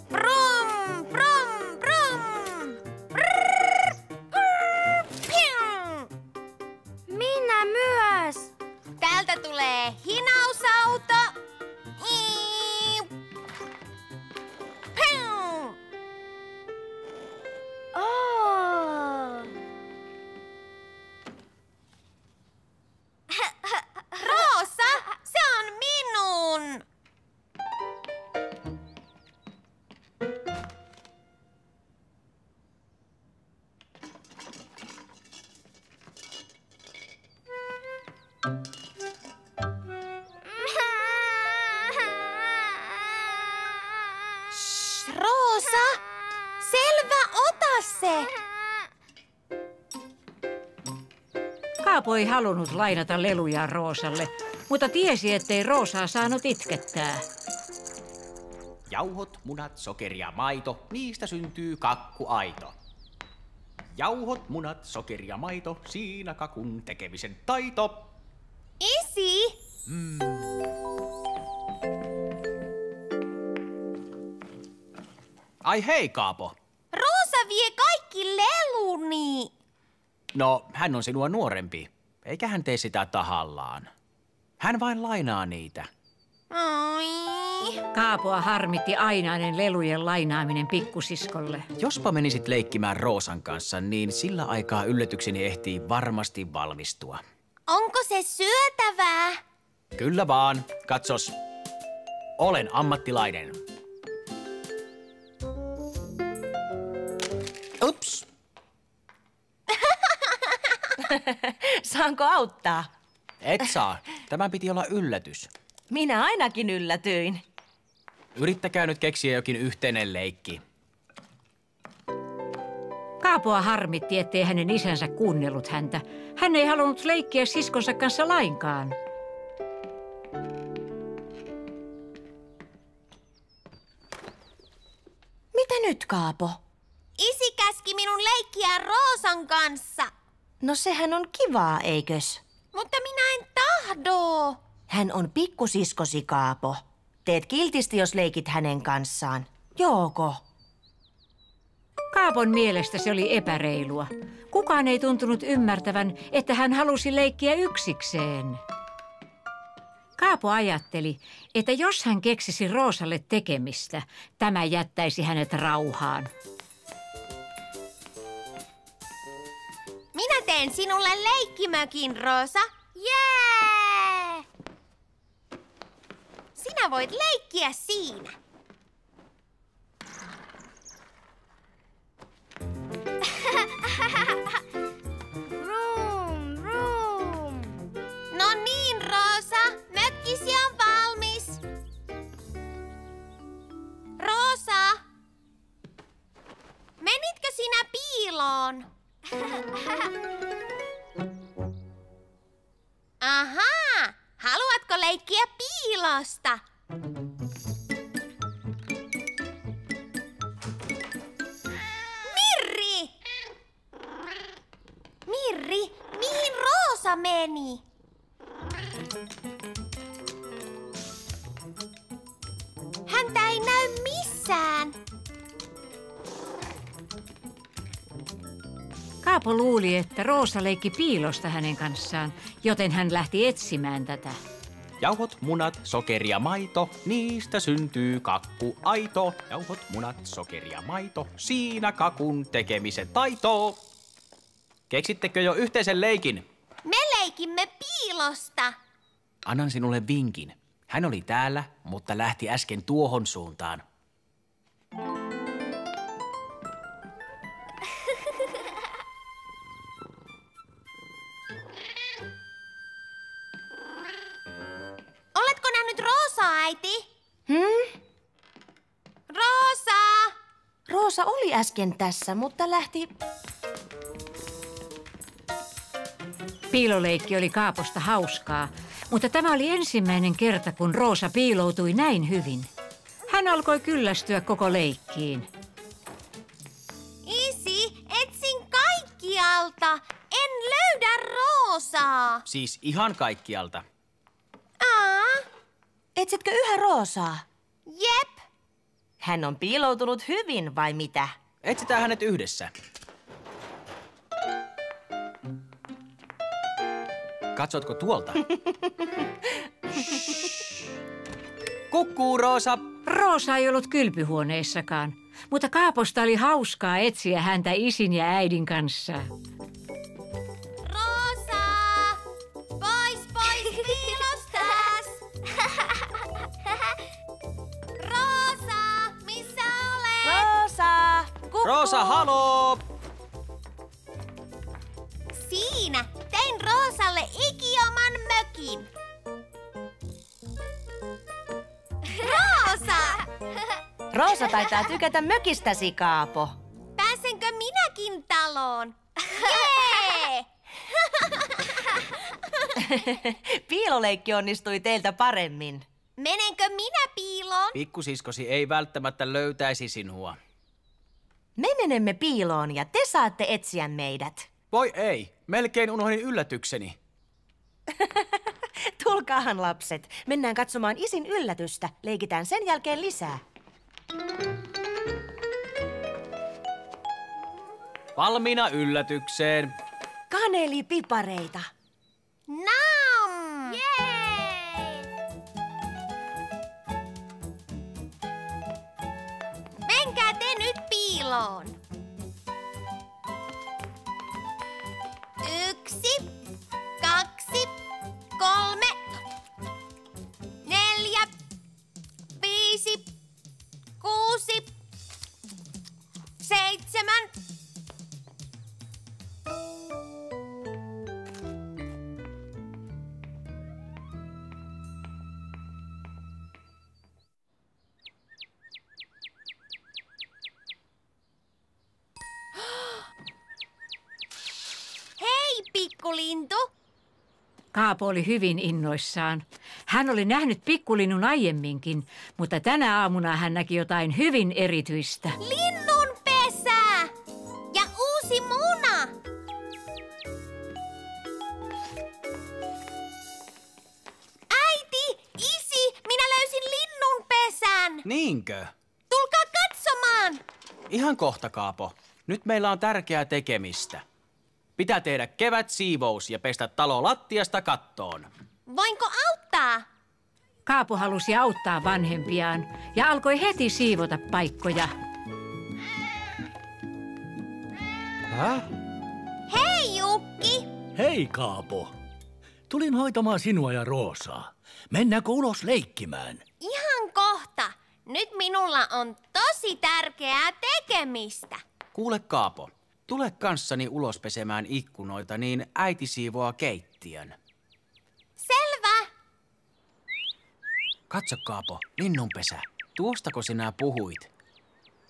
Brum, brum, brum. Brrr, brrr, pium. Minä myös. Täältä tulee hinausauto. Pium. Oh. Roosa, se on minun. Shh, Roosa, selvä, ota se. Kaapo ei halunnut lainata lelujaan Roosalle, mutta tiesi, ettei Roosaa saanut itkettää. Jauhot, munat, sokeri ja maito, niistä syntyy kakkuaito. Jauhot, munat, sokeri ja maito, siinä kakun tekemisen taito. Isi, Ai hei, Kaapo. Roosa vie kaikki leluni. No, hän on sinua nuorempi, eikä hän tee sitä tahallaan. Hän vain lainaa niitä. Ai. Kaapoa harmitti ainainen lelujen lainaaminen pikkusiskolle. Jospa menisit leikkimään Roosan kanssa, niin sillä aikaa yllätykseni ehtii varmasti valmistua. Onko se syötävää? Kyllä vaan, katsos. Olen ammattilainen. Ups. Saanko auttaa? Et saa. Tämän piti olla yllätys. Minä ainakin yllätyin. Yrittäkää nyt keksiä jokin yhteinen leikki. Kaapoa harmitti, ettei hänen isänsä kuunnellut häntä. Hän ei halunnut leikkiä siskonsa kanssa lainkaan. Mitä nyt, Kaapo? Isi käski minun leikkiä Roosan kanssa, No sehän on kivaa, eikös? mutta minä en tahdo. Hän on pikkusiskosi, Kaapo. Teet kiltisti, jos leikit hänen kanssaan. Jooko? Kaapon mielestä se oli epäreilua. Kukaan ei tuntunut ymmärtävän, että hän halusi leikkiä yksikseen. Kaapo ajatteli, että jos hän keksisi Roosalle tekemistä, tämä jättäisi hänet rauhaan. Minä teen sinulle leikkimökin, Roosa. Jee! Sinä voit leikkiä siinä. Vroom, vroom. No niin, Roosa, mökkisi on valmis. Roosa, menitkö sinä piiloon? Ahaa, haluatko leikkiä piilosta? Mirri! Mirri, mihin Roosa meni? Häntä ei näy missään. Kaapo luuli, että Roosa leikki piilosta hänen kanssaan, joten hän lähti etsimään tätä. Jauhot, munat, sokeri ja maito, niistä syntyy kakkuaito. Jauhot, munat, sokeri ja maito, siinä kakun tekemisen taito. Keksittekö jo yhteisen leikin? Me leikimme piilosta. Annan sinulle vinkin. Hän oli täällä, mutta lähti äsken tuohon suuntaan. Oletko nähnyt Roosaa, äiti? Roosa! Roosa oli äsken tässä, mutta lähti... Piiloleikki oli Kaaposta hauskaa, mutta tämä oli ensimmäinen kerta, kun Roosa piiloutui näin hyvin. Hän alkoi kyllästyä koko leikkiin. Isi, etsin kaikkialta. En löydä Roosaa. Siis ihan kaikkialta. Aa, Etsitkö yhä Roosaa? Jep. Hän on piiloutunut hyvin, vai mitä? Etsitään hänet yhdessä. Katsotko tuolta? Kukkuu, Roosa! Roosa ei ollut kylpyhuoneessakaan, mutta Kaaposta oli hauskaa etsiä häntä isin ja äidin kanssa. Roosa! Pois piilostas! Roosa! Missä olet? Roosa! Kukkuu! Roosa, haloo! Siinä! Tein Roosalle ikioman mökin. Roosa! Roosa taitaa tykätä mökistäsi, Kaapo. Pääsenkö minäkin taloon? Jee! Piiloleikki onnistui teiltä paremmin. Menenkö minä piiloon? Pikkusiskosi ei välttämättä löytäisi sinua. Me menemme piiloon ja te saatte etsiä meidät. Voi ei, melkein unohdin yllätykseni. Tulkaahan, lapset. Mennään katsomaan isin yllätystä. Leikitään sen jälkeen lisää. Valmiina yllätykseen. Kanelipipareita. Nam! Jee! Menkää te nyt piiloon. 1, 2, 3, 4, 5, 6, 7. Hei, pikkulintu! Kaapo oli hyvin innoissaan. Hän oli nähnyt pikkulinnun aiemminkin, mutta tänä aamuna hän näki jotain hyvin erityistä. Linnun pesä! Ja uusi muna! Äiti! Isi! Minä löysin linnun pesän! Niinkö? Tulkaa katsomaan! Ihan kohta, Kaapo. Nyt meillä on tärkeää tekemistä. Pitää tehdä kevätsiivous ja pestä talo lattiasta kattoon. Voinko auttaa? Kaapo halusi auttaa vanhempiaan ja alkoi heti siivota paikkoja. Häh? Hei, Jukki! Hei, Kaapo. Tulin hoitamaan sinua ja Roosaa. Mennäänkö ulos leikkimään? Ihan kohta. Nyt minulla on tosi tärkeää tekemistä. Kuule, Kaapo. Tule kanssani ulos pesemään ikkunoita, niin äiti siivoaa keittiön. Selvä. Katso, Kaapo, linnunpesä. Tuostako sinä puhuit?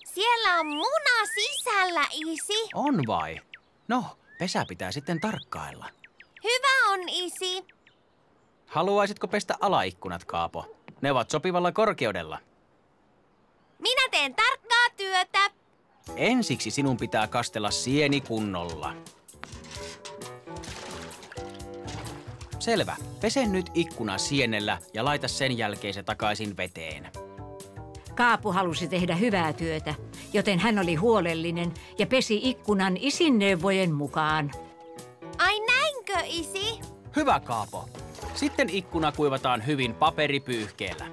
Siellä on muna sisällä, isi. On vai? No, pesä pitää sitten tarkkailla. Hyvä on, isi. Haluaisitko pestä alaikkunat, Kaapo? Ne ovat sopivalla korkeudella. Minä teen tarkkaa työtä. Ensiksi sinun pitää kastella sieni kunnolla. Selvä. Pese nyt ikkuna sienellä ja laita sen jälkeen se takaisin veteen. Kaapo halusi tehdä hyvää työtä, joten hän oli huolellinen ja pesi ikkunan isin neuvojen mukaan. Ai näinkö, isi? Hyvä, Kaapo. Sitten ikkuna kuivataan hyvin paperipyyhkeellä.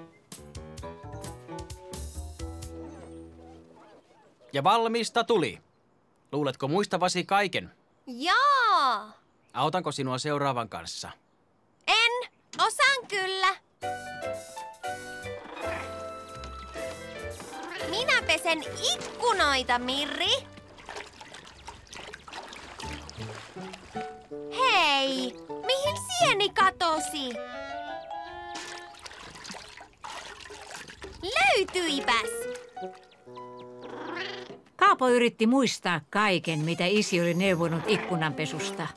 Ja valmista tuli. Luuletko muistavasi kaiken? Joo. Autanko sinua seuraavan kanssa? En. Osaan kyllä. Minä pesen ikkunoita, Mirri. Hei, mihin sieni katosi? Löytyipäs. Kaapo yritti muistaa kaiken, mitä isi oli neuvonut ikkunanpesusta.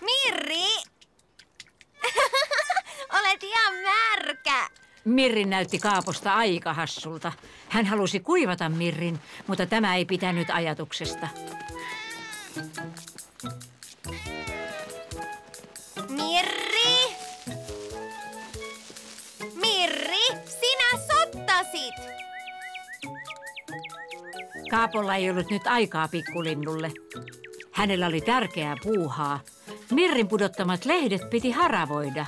Mirri! Olet ihan märkä. Mirri näytti Kaaposta aika hassulta. Hän halusi kuivata Mirrin, mutta tämä ei pitänyt ajatuksesta. Mirri! Mirri, sinä sottasit! Kaapolla ei ollut nyt aikaa pikkulinnulle. Hänellä oli tärkeää puuhaa. Mirrin pudottamat lehdet piti haravoida.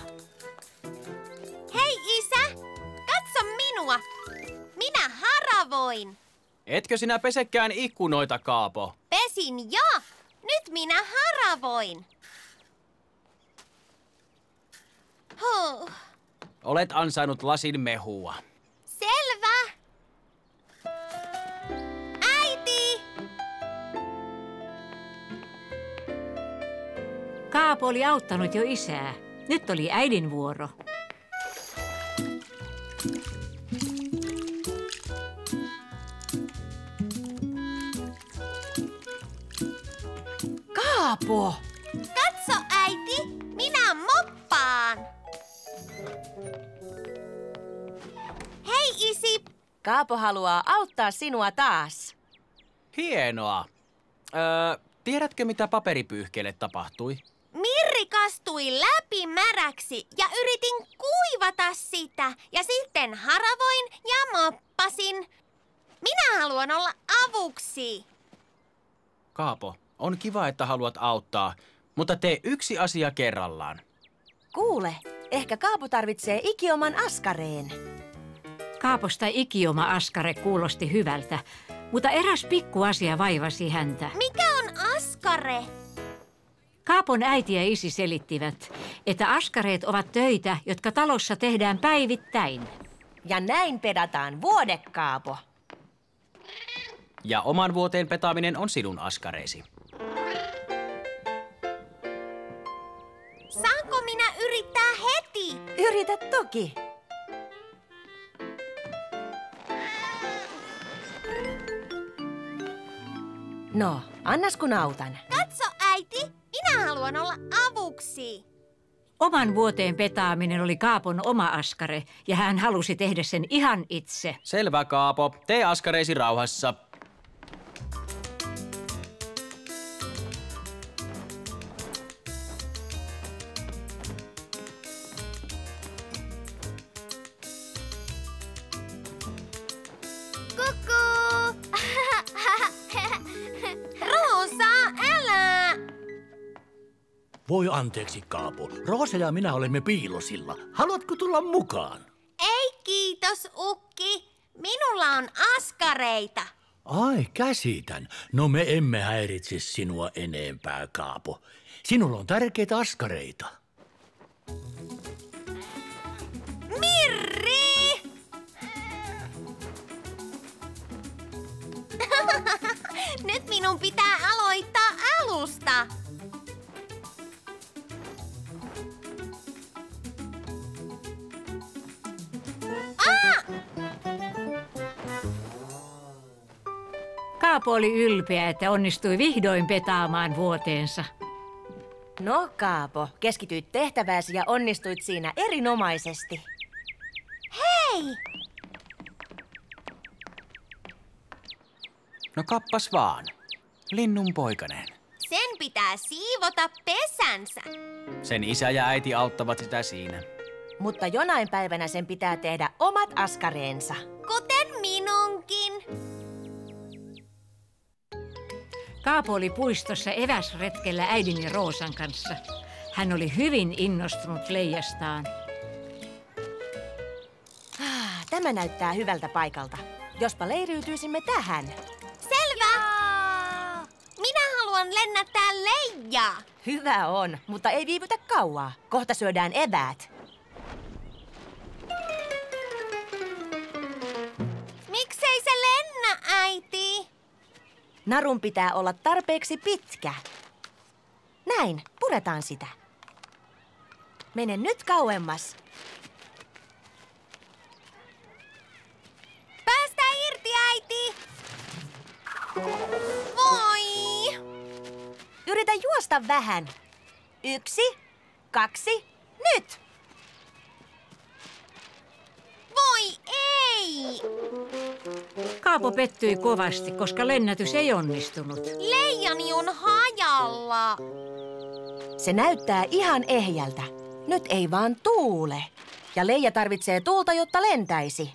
Hei isä, katso minua. Minä haravoin. Etkö sinä pesekään ikkunoita, Kaapo? Pesin jo. Nyt minä haravoin. Huh. Olet ansainnut lasin mehua. Selvä. Äiti! Kaapo oli auttanut jo isää. Nyt oli äidin vuoro. Kaapo! Katso äiti, minä moppaan. Hei isi, Kaapo haluaa auttaa sinua taas. Hienoa. Tiedätkö, mitä paperipyyhkeelle tapahtui? Mirri kastui läpimäräksi ja yritin kuivata sitä ja sitten haravoin ja moppasin. Minä haluan olla avuksi. Kaapo, on kiva, että haluat auttaa, mutta tee yksi asia kerrallaan. Kuule, ehkä Kaapo tarvitsee ikioman askareen. Kaaposta ikioma askare kuulosti hyvältä, mutta eräs pikkuasia vaivasi häntä. Mikä on askare? Kaapon äiti ja isi selittivät, että askareet ovat töitä, jotka talossa tehdään päivittäin. Ja näin pedataan vuode, Kaapo. Ja oman vuoteen petaaminen on sinun askareesi. Saanko minä yrittää heti? Yritä toki. No, annas kun autan. Katso äiti, minä haluan olla avuksi. Oman vuoteen petaaminen oli Kaapon oma askare, ja hän halusi tehdä sen ihan itse. Selvä, Kaapo. Tee askareesi rauhassa. Kukkuu! Roosa, älä! Voi anteeksi, Kaapo. Roosa ja minä olemme piilosilla. Haluatko tulla mukaan? Ei kiitos, ukki. Minulla on askareita. Ai, käsitän. No me emme häiritse sinua enempää, Kaapo. Sinulla on tärkeitä askareita. Mirri! Nyt minun pitää aloittaa alusta. Kaapo oli ylpeä, että onnistui vihdoin petaamaan vuoteensa. No, Kaapo, keskityit tehtävääsi ja onnistuit siinä erinomaisesti. Hei! No kappas vaan. Linnun poikanen. Sen pitää siivota pesänsä. Sen isä ja äiti auttavat sitä siinä. Mutta jonain päivänä sen pitää tehdä omat askareensa. Kuten minunkin. Kaapo oli puistossa eväsretkellä äidin ja Roosan kanssa. Hän oli hyvin innostunut leijastaan. Tämä näyttää hyvältä paikalta. Jospa leiriytyisimme tähän. Selvä! Minä haluan lennättää leijaa. Hyvä on, mutta ei viivytä kauaa. Kohta syödään eväät. Miksei se lennä, äiti? Narun pitää olla tarpeeksi pitkä. Näin, puretaan sitä. Mene nyt kauemmas. Päästä irti, äiti! Voi! Yritä juosta vähän. 1, 2, nyt! Ei! Kaapo pettyi kovasti, koska lennätys ei onnistunut. Leijani on hajalla. Se näyttää ihan ehjältä. Nyt ei vaan tuule. Ja Leija tarvitsee tuulta, jotta lentäisi.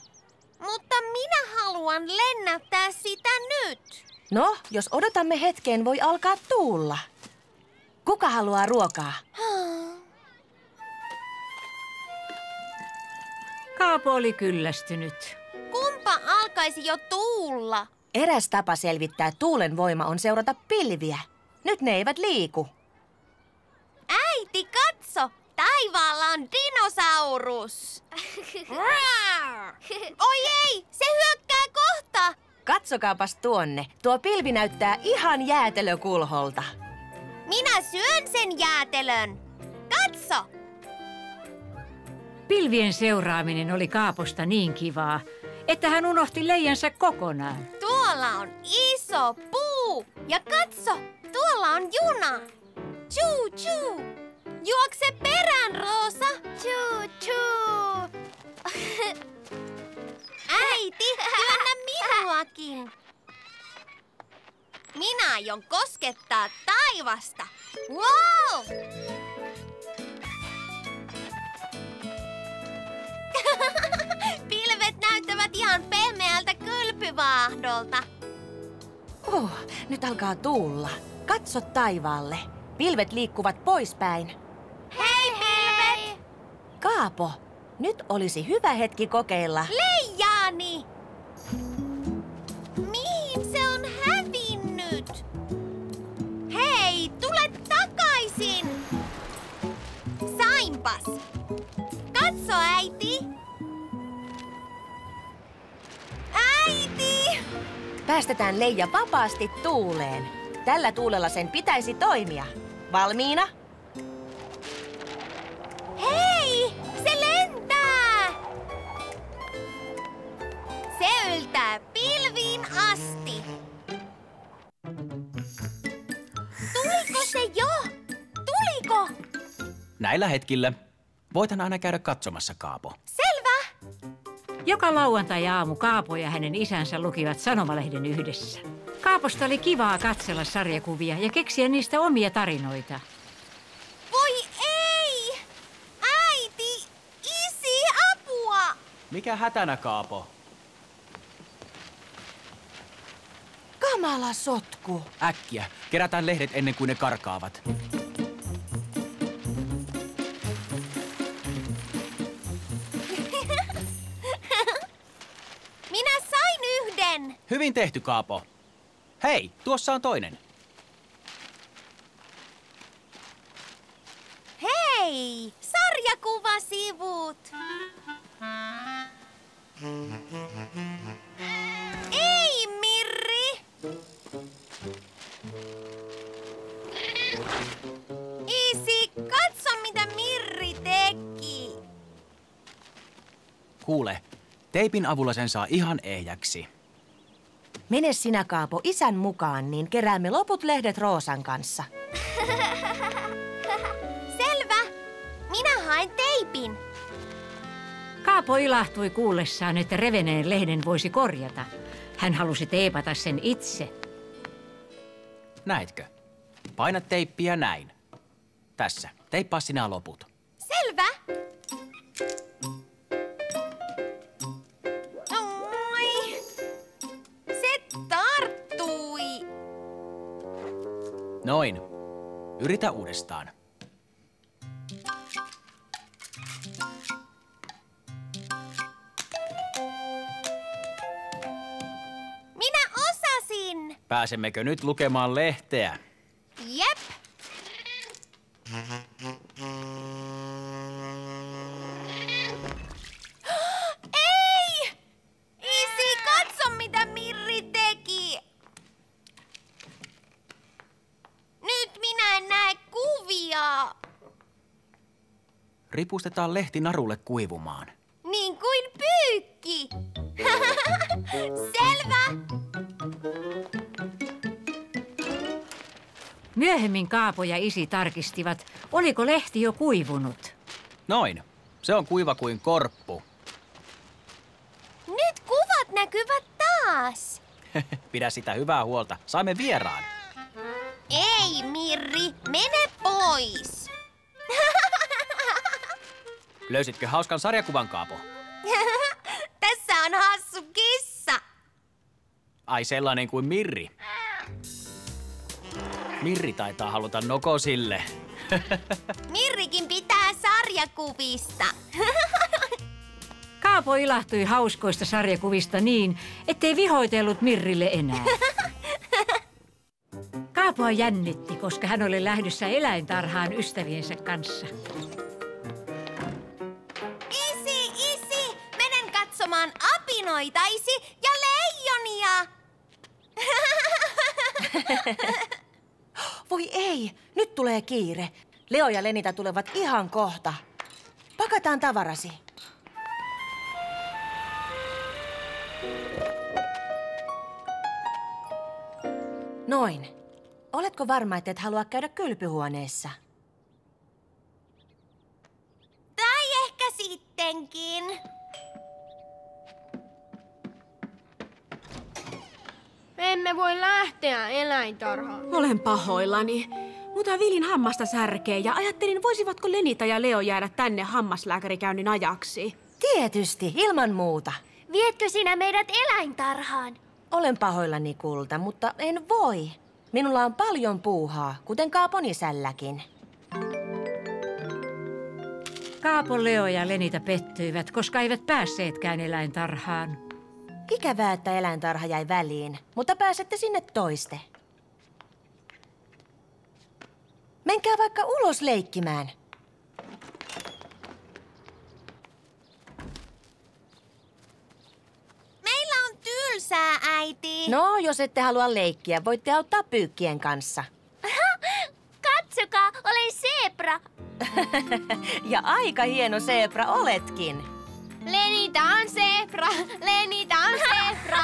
Mutta minä haluan lennättää sitä nyt. No, jos odotamme hetken, voi alkaa tuulla. Kuka haluaa ruokaa? Kaapo oli kyllästynyt. Kumpa alkaisi jo tuulla? Eräs tapa selvittää tuulen voima on seurata pilviä. Nyt ne eivät liiku. Äiti, katso! Taivaalla on dinosaurus! Oi ei! Se hyökkää kohta! Katsokaapas tuonne. Tuo pilvi näyttää ihan jäätelökulholta. Minä syön sen jäätelön! Katso! Pilvien seuraaminen oli Kaaposta niin kivaa, että hän unohti leijansa kokonaan. Tuolla on iso puu! Ja katso! Tuolla on juna! Chuu chuu! Juokse perään, Roosa! Chuu, chuu. Äiti, työnnä minuakin! Minä aion koskettaa taivasta! Wow! Pilvet näyttävät ihan pehmeältä kylpyvaahdolta. Nyt alkaa tuulla. Katso taivaalle. Pilvet liikkuvat poispäin. Hei, pilvet! Kaapo, nyt olisi hyvä hetki kokeilla. Leijani! Mihin se on hävinnyt? Hei, tule takaisin! Sainpas! Katso, äiti! Äiti! Päästetään Leija vapaasti tuuleen. Tällä tuulella sen pitäisi toimia. Valmiina? Hei! Se lentää! Se yltää pilviin asti. Tuliko se jo? Tuliko? Näillä hetkillä voithan aina käydä katsomassa, Kaapo. Selvä! Joka lauantai-aamu Kaapo ja hänen isänsä lukivat sanomalehden yhdessä. Kaaposta oli kivaa katsella sarjakuvia ja keksiä niistä omia tarinoita. Voi ei! Äiti! Isi, apua! Mikä hätänä, Kaapo? Kamala sotku. Äkkiä, kerätään lehdet ennen kuin ne karkaavat. Minä sain yhden! Hyvin tehty, Kaapo. Hei, tuossa on toinen. Hei! Sarjakuvasivut! Ei, Mirri! Isi, katso mitä Mirri teki! Kuule, teipin avulla sen saa ihan ehjäksi. Mene sinä, Kaapo, isän mukaan, niin keräämme loput lehdet Roosan kanssa. Selvä! Minä haen teipin. Kaapo ilahtui kuullessaan, että reveneen lehden voisi korjata. Hän halusi teipata sen itse. Näetkö? Paina teippiä näin. Tässä, teippaa sinä loput. Selvä! Oi! Se tarttui! Noin. Yritä uudestaan. Minä osasin! Pääsemmekö nyt lukemaan lehteä? Jep! Ei! Isi, katso mitä Mirri teki! Nyt minä en näe kuvia! Ripustetaan lehti narulle kuivumaan. Niin kuin pyykki! Selvä! Myöhemmin Kaapo ja isi tarkistivat, oliko lehti jo kuivunut. Noin. Se on kuiva kuin korppu. Nyt Pidä sitä hyvää huolta. Saimme vieraan. Ei, Mirri, mene pois. Löysitkö hauskan sarjakuvan, Kaapo? Tässä on hassu kissa. Ai sellainen kuin Mirri. Mirri taitaa haluta nokosille. Mirrikin pitää sarjakuvista. Kaapo ilahtui hauskoista sarjakuvista niin, ettei vihoitellut Mirrille enää. Kaapoa jännitti, koska hän oli lähdössä eläintarhaan ystäviensä kanssa. Isi, menen katsomaan apinoitaisi ja leijonia. Voi ei, nyt tulee kiire. Leo ja Lenita tulevat ihan kohta. Pakataan tavarasi. Noin. Oletko varma, että et halua käydä kylpyhuoneessa? Tai ehkä sittenkin. Me emme voi lähteä eläintarhaan. Olen pahoillani, mutta Vilin hammasta särkee ja ajattelin, voisivatko Lenita ja Leo jäädä tänne hammaslääkärikäynnin ajaksi. Tietysti, ilman muuta. Vietkö sinä meidät eläintarhaan? Olen pahoillani, Kulta, mutta en voi. Minulla on paljon puuhaa, kuten Kaapon isälläkin. Kaapo, Leo ja Lenita pettyivät, koska eivät päässeetkään eläintarhaan. Ikävää, että eläintarha jäi väliin, mutta pääsette sinne toiste. Menkää vaikka ulos leikkimään. Meillä on tylsää, äiti. No, jos ette halua leikkiä, voitte auttaa pyykkien kanssa. Katsokaa, olen zebra. Ja aika hieno seepra oletkin. Lenita on zebra, Lenita on zebra.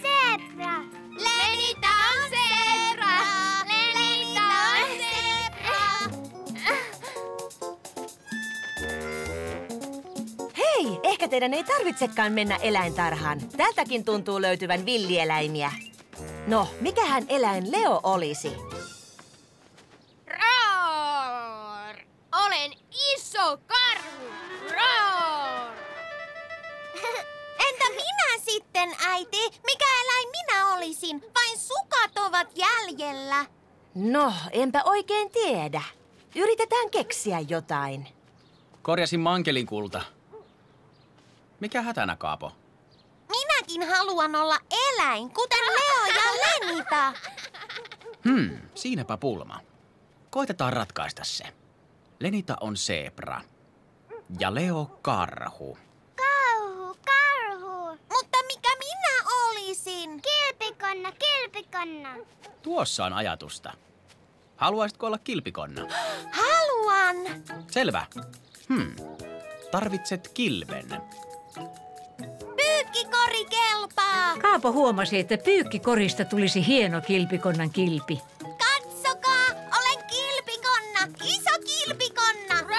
Zebra. Lenita on zebra, Lenita on zebra. Hei, ehkä teidän ei tarvitsekaan mennä eläintarhaan. Täältäkin tuntuu löytyvän villieläimiä. No, mikähän eläin Leo olisi? Roar! Olen iso karhu. Roar! Entä minä sitten, äiti? Mikä eläin minä olisin? Vain sukat ovat jäljellä. No, enpä oikein tiedä. Yritetään keksiä jotain. Korjasin mankelin, Kulta. Mikä hätänä, Kaapo? Minäkin haluan olla eläin, kuten Leo ja Lenita. Siinäpä pulma. Koitetaan ratkaista se. Lenita on zebra ja Leo karhu. Karhu. Mutta mikä minä olisin? Kilpikonna. Tuossa on ajatusta. Haluaisitko olla kilpikonna? Haluan. Selvä. Tarvitset kilven. Pyykkikori kelpaa. Kaapo huomasi, että pyykkikorista tulisi hieno kilpikonnan kilpi. Katsokaa, olen kilpikonna. Iso kilpikonna.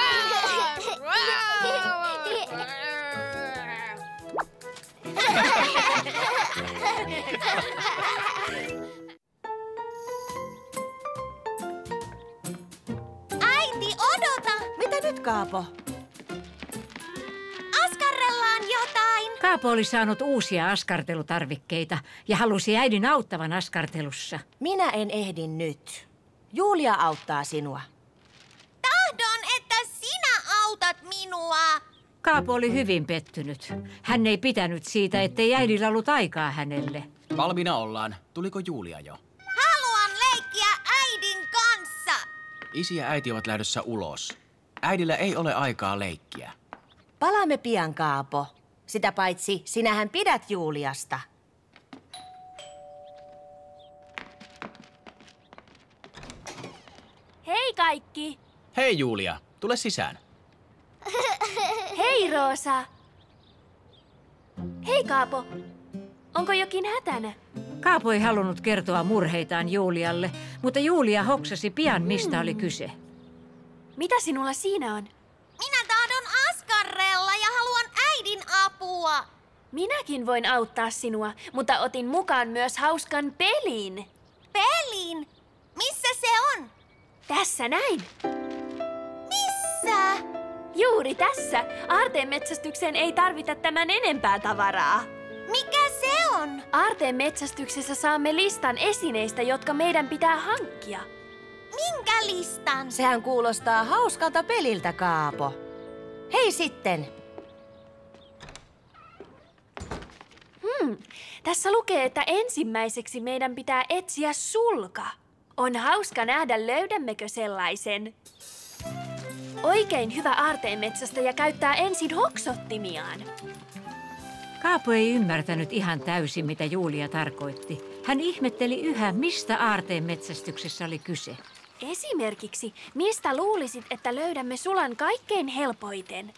Äiti, odota. Mitä nyt, Kaapo? Askarrellaan jotain. Kaapo oli saanut uusia askartelutarvikkeita ja halusi äidin auttavan askartelussa. Minä en ehdi nyt. Julia auttaa sinua. Tahdon, että sinä autat minua. Kaapo oli hyvin pettynyt. Hän ei pitänyt siitä, ettei äidillä ollut aikaa hänelle. Valmiina ollaan. Tuliko Julia jo? Haluan leikkiä äidin kanssa. Isi ja äiti ovat lähdössä ulos. Äidillä ei ole aikaa leikkiä. Palaamme pian, Kaapo. Sitä paitsi sinähän pidät Juliasta. Hei kaikki! Hei Julia, tule sisään. Hei Roosa! Hei Kaapo! Onko jokin hätänä? Kaapo ei halunnut kertoa murheitaan Julialle, mutta Julia hoksasi pian, mistä oli kyse. Mitä sinulla siinä on? Minä tahdon askarrella ja haluan äidin apua. Minäkin voin auttaa sinua, mutta otin mukaan myös hauskan pelin. Pelin? Missä se on? Tässä näin. Missä? Juuri tässä. Aarteen metsästykseen ei tarvita tämän enempää tavaraa. Mikä se on? Aarteen metsästyksessä saamme listan esineistä, jotka meidän pitää hankkia. Minkä listan? Sehän kuulostaa hauskalta peliltä, Kaapo. Hei sitten. Tässä lukee, että ensimmäiseksi meidän pitää etsiä sulka. On hauska nähdä, löydämmekö sellaisen. Oikein hyvä aarteenmetsästäjä käyttää ensin hoksottimiaan. Kaapo ei ymmärtänyt ihan täysin, mitä Julia tarkoitti. Hän ihmetteli yhä, mistä aarteen metsästyksessä oli kyse. Esimerkiksi, mistä luulisit, että löydämme sulan kaikkein helpoiten?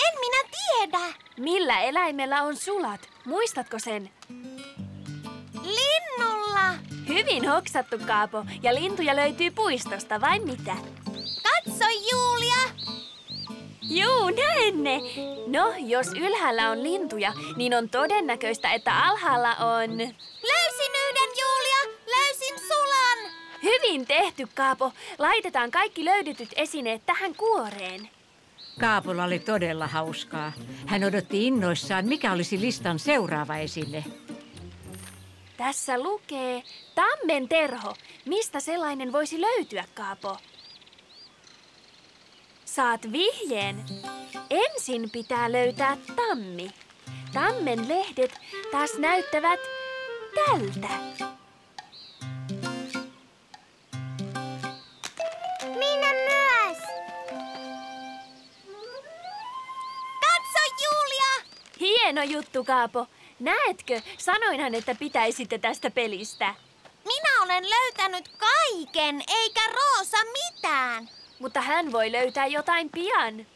En minä tiedä. Millä eläimellä on sulat? Muistatko sen? Linnulla. Hyvin hoksattu, Kaapo. Ja lintuja löytyy puistosta, vai mitä? Katso, Julia. Juu, näen ne. No, jos ylhäällä on lintuja, niin on todennäköistä, että alhaalla on... Löysin yhden, Julia. Löysin sulan. Hyvin tehty, Kaapo. Laitetaan kaikki löydetyt esineet tähän kuoreen. Kaapolla oli todella hauskaa. Hän odotti innoissaan, mikä olisi listan seuraava esine. Tässä lukee tammen terho. Mistä sellainen voisi löytyä, Kaapo? Saat vihjeen. Ensin pitää löytää tammi. Tammen lehdet taas näyttävät tältä. Minä myös. Katso, Julia. Hieno juttu, Kaapo. Näetkö? Sanoinhan, että pitäisitte tästä pelistä. Minä olen löytänyt kaiken, eikä Roosa mitään. Mutta hän voi löytää jotain pian.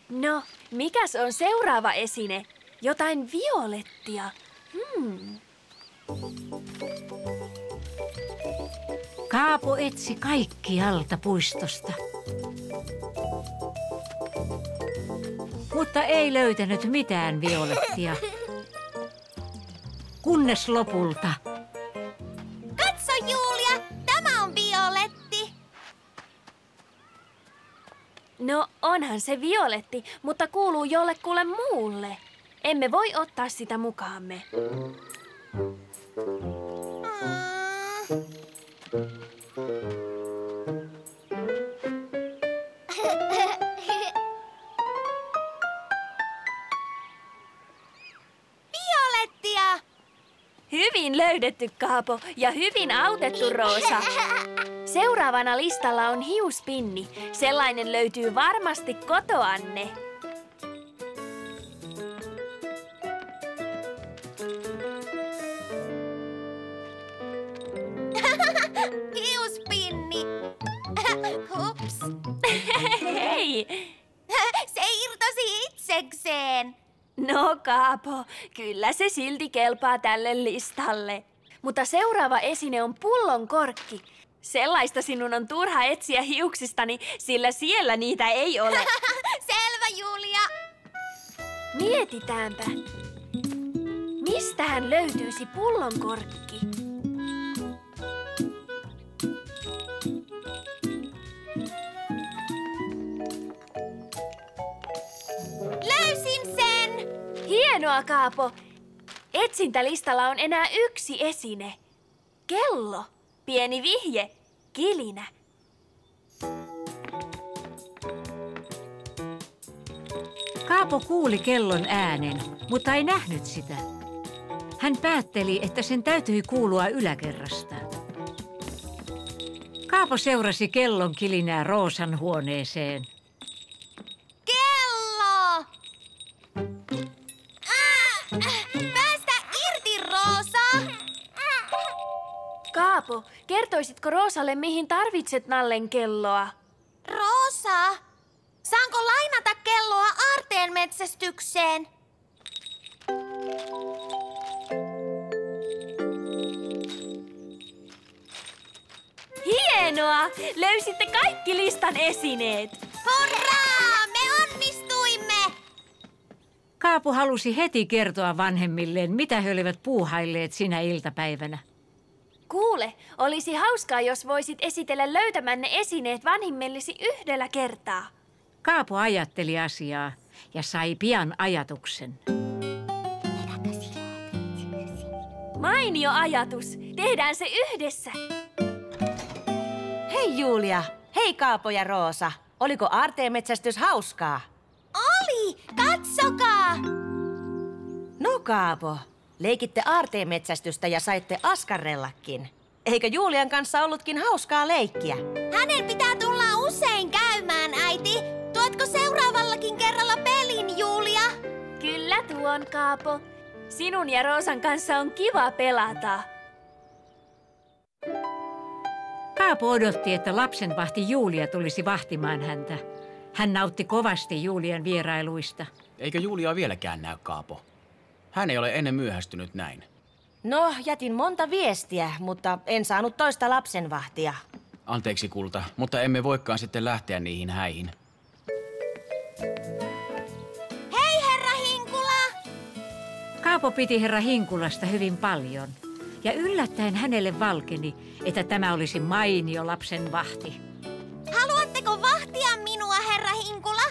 No, mikäs on seuraava esine? Jotain violettia. Kaapo etsi kaikkialta puistosta. Mutta ei löytänyt mitään violettia. Kunnes lopulta... Katso, Julia. Tämä on violetti. No, onhan se violetti, mutta kuuluu jollekulle muulle. Emme voi ottaa sitä mukaamme. Violettia. Hyvin löydetty, Kaapo, ja hyvin autettu, Roosa. Seuraavana listalla on hiuspinni. Sellainen löytyy varmasti kotoanne. Hiuspinni. Hups. Hei! Se irtosi itsekseen. No, Kaapo, kyllä se silti kelpaa tälle listalle. Mutta seuraava esine on pullon korkki. Sellaista sinun on turha etsiä hiuksistani, sillä siellä niitä ei ole. Selvä, Julia. Mietitäänpä. Mistähän löytyisi pullon korkki? Löysin sen. Hienoa, Kaapo. Etsintälistalla on enää yksi esine. Kello. Pieni vihje. Kilinä. Kaapo kuuli kellon äänen, mutta ei nähnyt sitä. Hän päätteli, että sen täytyi kuulua yläkerrasta. Kaapo seurasi kellon kilinää Roosan huoneeseen. Kello! Päästä irti, Roosa! Kaapo, kertoisitko Roosalle, mihin tarvitset Nallen kelloa? Roosa, saanko lainata kelloa aarteen metsästykseen? Hienoa! Löysitte kaikki listan esineet. Hurraa! Me onnistuimme! Kaapo halusi heti kertoa vanhemmilleen, mitä he olivat puuhailleet sinä iltapäivänä. Kuule, olisi hauskaa, jos voisit esitellä löytämänne esineet vanhimmillesi yhdellä kertaa. Kaapo ajatteli asiaa ja sai pian ajatuksen. Mainio ajatus. Tehdään se yhdessä. Hei Julia, hei Kaapo ja Roosa. Oliko aarteenmetsästys hauskaa? Oli! Katsokaa! No Kaapo, leikitte aarteenmetsästystä ja saitte askarrellakin. Eikö Julian kanssa ollutkin hauskaa leikkiä? Hänen pitää tulla usein käymään, äiti. Tuotko seuraavallakin kerralla pelin, Julia? Kyllä tuon, Kaapo. Sinun ja Roosan kanssa on kiva pelata. Kaapo odotti, että lapsenvahti Julia tulisi vahtimaan häntä. Hän nautti kovasti Julian vierailuista. Eikö Julia vieläkään näy, Kaapo? Hän ei ole ennen myöhästynyt näin. No, jätin monta viestiä, mutta en saanut toista lapsenvahtia. Anteeksi, kulta, mutta emme voikaan sitten lähteä niihin häihin. Hei, herra Hinkula! Kaapo piti herra Hinkulasta hyvin paljon. Ja yllättäen hänelle valkeni, että tämä olisi mainio lapsenvahti. Haluatteko vahtia minua, herra Hinkula?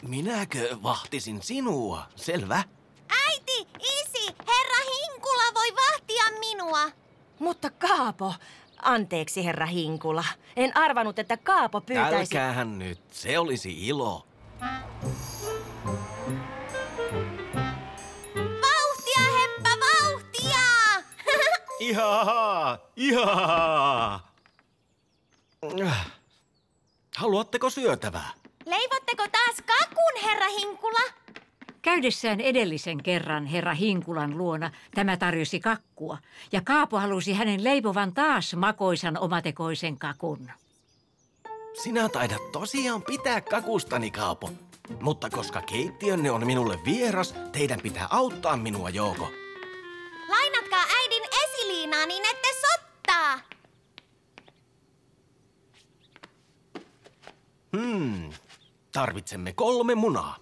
Minäkö vahtisin sinua? Selvä. Äiti, isi, herra Hinkula voi vahtia minua. Mutta Kaapo, anteeksi herra Hinkula. En arvanut, että Kaapo pyytäisi... Älkäähän nyt, se olisi ilo. Vauhtia, Heppä, vauhtia! Ihahaa, ihahaa. Haluatteko syötävää? Leivotteko taas kakun, herra Hinkula? Käydessään edellisen kerran herra Hinkulan luona tämä tarjosi kakkua, ja Kaapo halusi hänen leipovan taas makoisan omatekoisen kakun. Sinä taidat tosiaan pitää kakustani, Kaapo. Mutta koska keittiönne on minulle vieras, teidän pitää auttaa minua, Jouko. Lainatkaa äidin esiliinaa, niin ette sottaa. Tarvitsemme 3 munaa.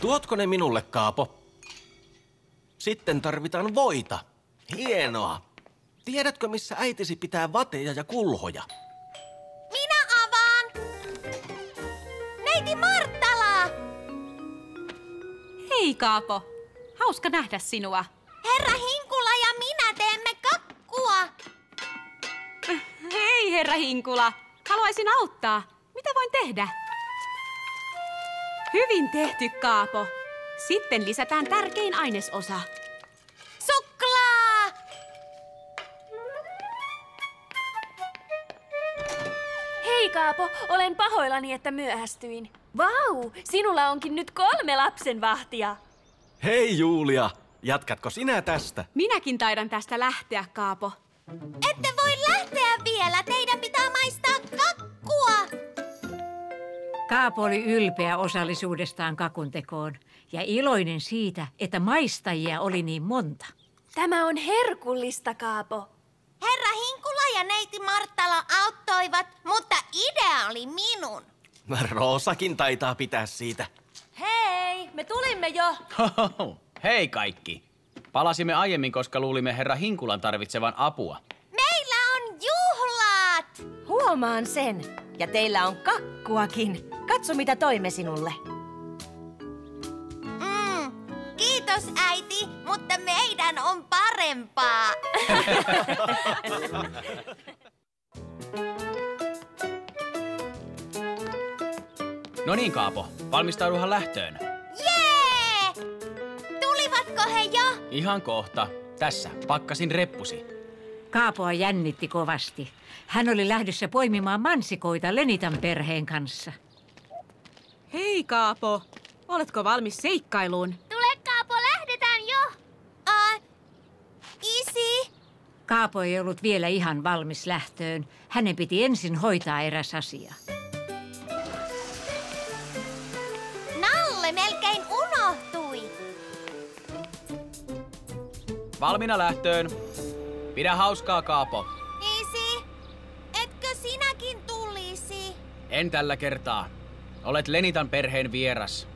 Tuotko ne minulle, Kaapo? Sitten tarvitaan voita. Hienoa. Tiedätkö, missä äitisi pitää vateja ja kulhoja? Minä avaan. Neiti Marttala! Hei Kaapo, hauska nähdä sinua. Herra Hinkula ja minä teemme kakkua. Hei herra Hinkula, haluaisin auttaa. Mitä voin tehdä? Hyvin tehty, Kaapo. Sitten lisätään tärkein ainesosa. Suklaa! Hei Kaapo, olen pahoillani, että myöhästyin. Vau, sinulla onkin nyt 3 lapsenvahtia. Hei Julia, jatkatko sinä tästä? Minäkin taidan tästä lähteä, Kaapo. Ette voi lähteä vielä. Teidän pitää maistaa kakkua. Kaapo oli ylpeä osallisuudestaan kakuntekoon ja iloinen siitä, että maistajia oli niin monta. Tämä on herkullista, Kaapo. Herra Hinkula ja neiti Marttala auttoivat, mutta idea oli minun. Roosakin taitaa pitää siitä. Hei, me tulimme jo. Hei kaikki! Palasimme aiemmin, koska luulimme herra Hinkulan tarvitsevan apua. Meillä on juhlat! Huomaan sen. Ja teillä on kakkuakin. Katso, mitä toimme sinulle. Kiitos äiti, mutta meidän on parempaa. No niin, Kaapo, valmistauduhan lähtöön. Jee! Tulivatko he jo? Ihan kohta. Tässä, pakkasin reppusi. Kaapoa jännitti kovasti. Hän oli lähdössä poimimaan mansikoita Lenitan perheen kanssa. Hei Kaapo, oletko valmis seikkailuun? Tule Kaapo, lähdetään jo. Isi? Kaapo ei ollut vielä ihan valmis lähtöön. Hänen piti ensin hoitaa eräs asia. Nalle melkein unohtui. Valmiina lähtöön. Pidä hauskaa, Kaapo. Isi, etkö sinäkin tulisi? En tällä kertaa. Olet Lenitan perheen vieras.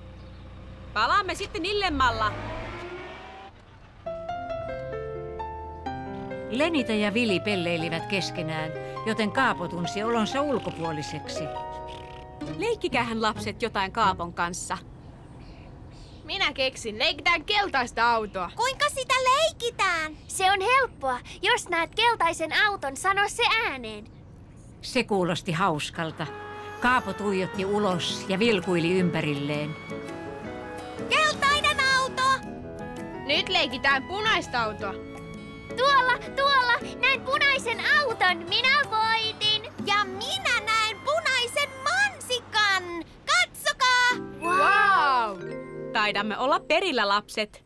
Palaamme sitten illemmalla. Lenita ja Vili pelleilivät keskenään, joten Kaapo tunsi olonsa ulkopuoliseksi. Leikkikähän lapset jotain Kaapon kanssa. Minä keksin, leikitään keltaista autoa. Kuinka sitä leikitään? Se on helppoa. Jos näet keltaisen auton, sano se ääneen. Se kuulosti hauskalta. Kaapo tuijotti ulos ja vilkuili ympärilleen. Keltainen auto! Nyt leikitään punaista autoa. Tuolla, näin punaisen auton. Minä voitin. Ja minä näen punaisen mansikan! Katsokaa! Wow! Taidamme olla perillä, lapset.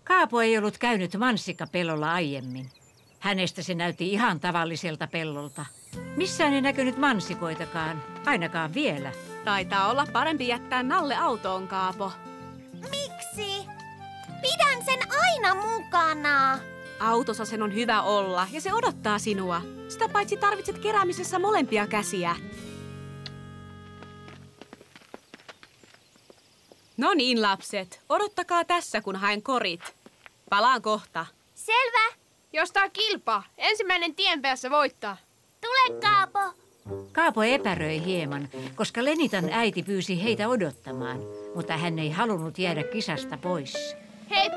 Kaapo ei ollut käynyt mansikkapellolla aiemmin. Hänestä se näytti ihan tavalliselta pellolta. Missään ei näkynyt mansikoitakaan, ainakaan vielä. Taitaa olla parempi jättää Nalle autoon, Kaapo. Miksi? Pidän sen aina mukana. Autossa sen on hyvä olla ja se odottaa sinua. Sitä paitsi tarvitset keräämisessä molempia käsiä. No niin, lapset. Odottakaa tässä, kun haen korit. Palaan kohta. Selvä. Jos tää kilpaa, ensimmäinen tien päässä voittaa. Tule, Kaapo. Kaapo epäröi hieman, koska Lenitan äiti pyysi heitä odottamaan, mutta hän ei halunnut jäädä kisasta pois. Hei!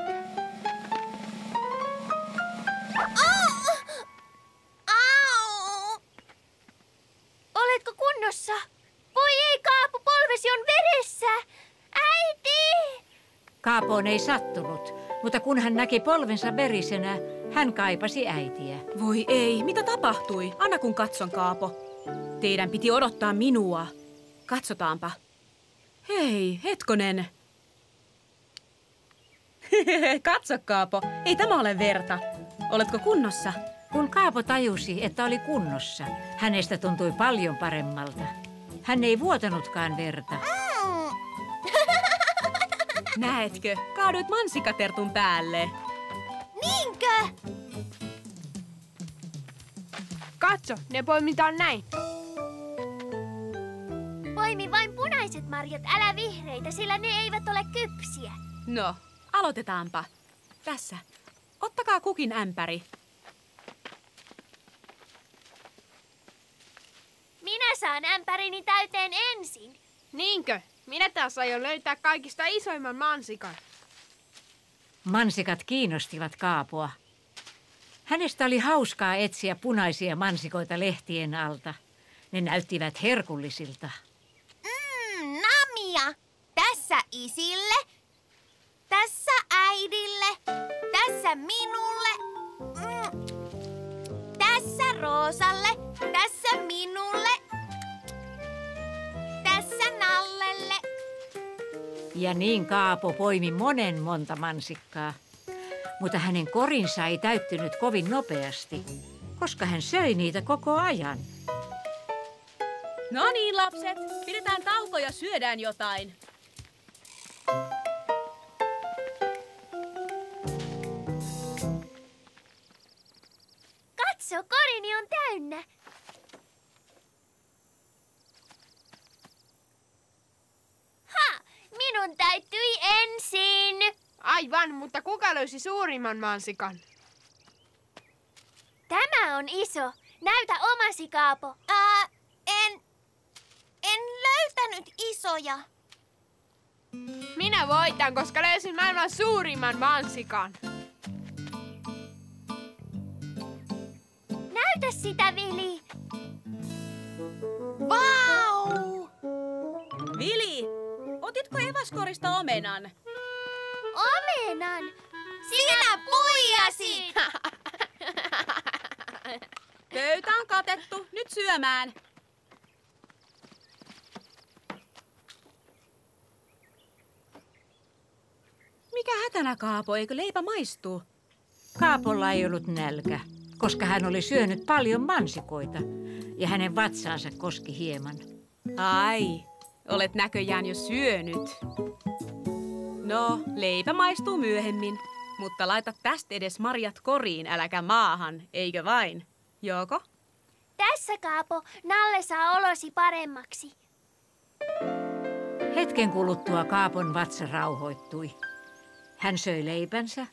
Oletko kunnossa? Voi ei, Kaapo, polvesi on veressä. Äiti! Kaapoon ei sattunut, mutta kun hän näki polvensa verisenä, hän kaipasi äitiä. Voi ei, mitä tapahtui? Anna kun katson, Kaapo. Teidän piti odottaa minua. Katsotaanpa. Hei, hetkonen. Katso, Kaapo. Ei tämä ole verta. Oletko kunnossa? Kun Kaapo tajusi, että oli kunnossa, hänestä tuntui paljon paremmalta. Hän ei vuotanutkaan verta. Näetkö? Kaaduit mansikatertun päälle. Niinkö? Katso, ne poimitaan näin. Poimi vain punaiset marjat, älä vihreitä, sillä ne eivät ole kypsiä. No, aloitetaanpa. Tässä. Ottakaa kukin ämpäri. Minä saan ämpärini täyteen ensin. Niinkö? Minä taas aion löytää kaikista isoimman mansikan. Mansikat kiinnostivat Kaapoa. Hänestä oli hauskaa etsiä punaisia mansikoita lehtien alta. Ne näyttivät herkullisilta. Namia! Tässä isille, tässä äidille, tässä minulle, tässä Roosalle, tässä minulle, tässä Nallelle. Ja niin Kaapo poimi monta mansikkaa. Mutta hänen korinsa ei täyttynyt kovin nopeasti, koska hän söi niitä koko ajan. No niin, lapset. Pidetään tauko ja syödään jotain. Katso, korini on täynnä. Ha! Minun täytyi ensin. Aivan, mutta kuka löysi suurimman mansikan? Tämä on iso. Näytä omasi, Kaapo. En löytänyt isoja. Minä voitan, koska löysin maailman suurimman mansikan. Näytä sitä, Vili. Vau! Vili, otitko evaskorista omenan? Omenan. Sinä puijasit! Pöytä on katettu. Nyt syömään. Mikä hätänä, Kaapo? Eikö leipä maistuu? Kaapolla ei ollut nälkä, koska hän oli syönyt paljon mansikoita ja hänen vatsaansa koski hieman. Ai, olet näköjään jo syönyt. No, leipä maistuu myöhemmin, mutta laita tästä edes marjat koriin, äläkä maahan, eikö vain? Joko? Tässä, Kaapo. Nalle saa olosi paremmaksi. Hetken kuluttua Kaapon vatsa rauhoittui. Hän söi leipänsä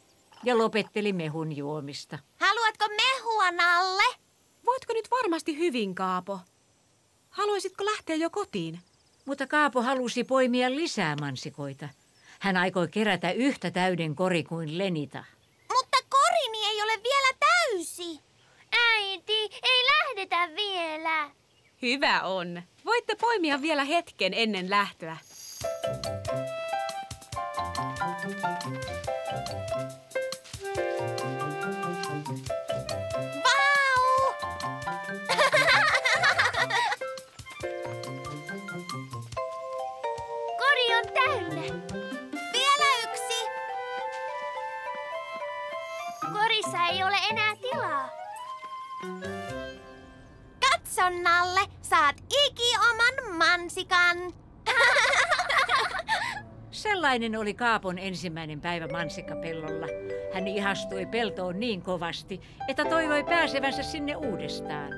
ja lopetteli mehun juomista. Haluatko mehua? Tervetuloa, Nalle! Voitko nyt varmasti hyvin, Kaapo? Haluaisitko lähteä jo kotiin? Mutta Kaapo halusi poimia lisää mansikoita. Hän aikoi kerätä yhtä täyden kori kuin Lenita. Mutta korini ei ole vielä täysi. Äiti, ei lähdetä vielä. Hyvä on. Voitte poimia vielä hetken ennen lähtöä. Vau! Kori on täynnä. Vielä yksi. Korissa ei ole enää tilaa. Katso, Nalle, saat ikioman mansikan. Sellainen oli Kaapon ensimmäinen päivä mansikkapellolla. Hän ihastui peltoon niin kovasti, että toivoi pääsevänsä sinne uudestaan.